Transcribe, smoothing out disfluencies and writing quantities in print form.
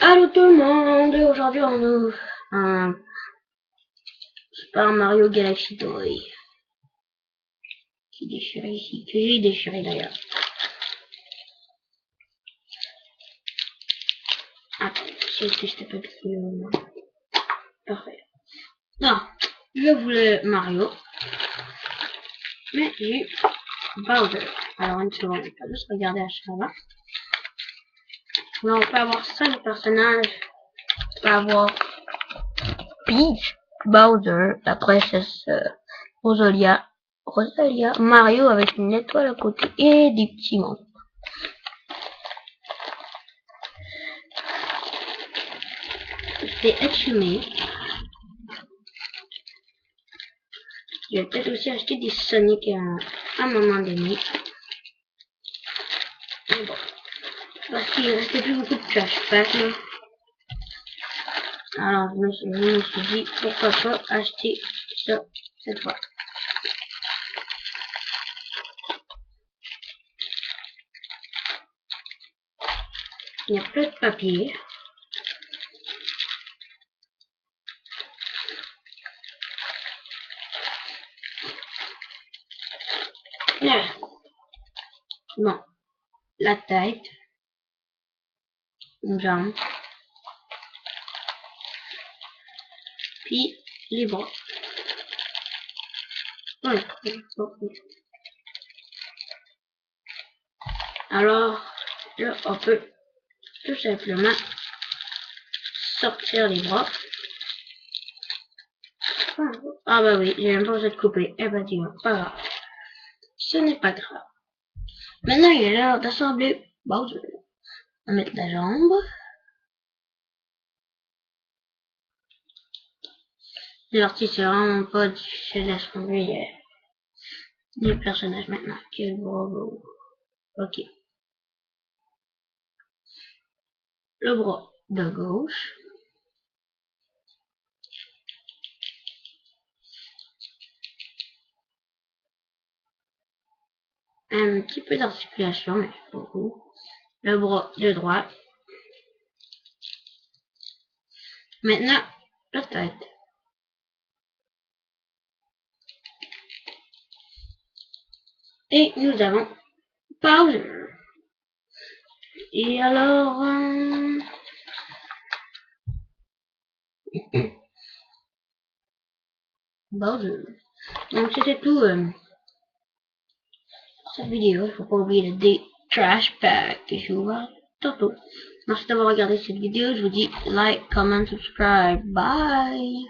Allô tout le monde, aujourd'hui on ouvre un Super Mario Galaxy Toy qui est déchiré ici, que j'ai déchiré d'ailleurs. Attends, si c'était pas plus parfait. Non, je voulais Mario, mais j'ai Bowser. Alors une seconde, je vais juste regarder à chaque fois. Là on peut avoir 5 personnages. On peut avoir Peach, Bowser, la princesse Rosalia, Mario avec une étoile à côté et des petits monstres. C'est Hachime. Je vais peut-être aussi acheter des Sonic à un moment donné. Mais bon, parce qu'il ne restait plus beaucoup de trash pack là. Alors je me suis dit pourquoi pas acheter ça cette fois. Il n'y a plus de papier. Là. Bon, la tête, une jambe, puis les bras. Oui. Alors, là, on peut tout simplement sortir les bras. Ah bah oui, j'ai même pas besoin de couper. Eh ben dis pas grave. Ce n'est pas grave. Maintenant, il est l'heure d'assembler Bowser. On va mettre la jambe. L'artiste, c'est vraiment pas difficile d'assembler les personnages maintenant. Quel bravo. Ok. Le bras de gauche. Un petit peu d'articulation, mais beaucoup. Le bras de droite. Maintenant, la tête. Et nous avons Bowser. Et alors... Bowser. Donc c'était tout cette vidéo. Il faut pas oublier le trash pack que je vais ouvrir tantôt. Merci d'avoir regardé cette vidéo. Je vous dis like, comment, subscribe. Bye!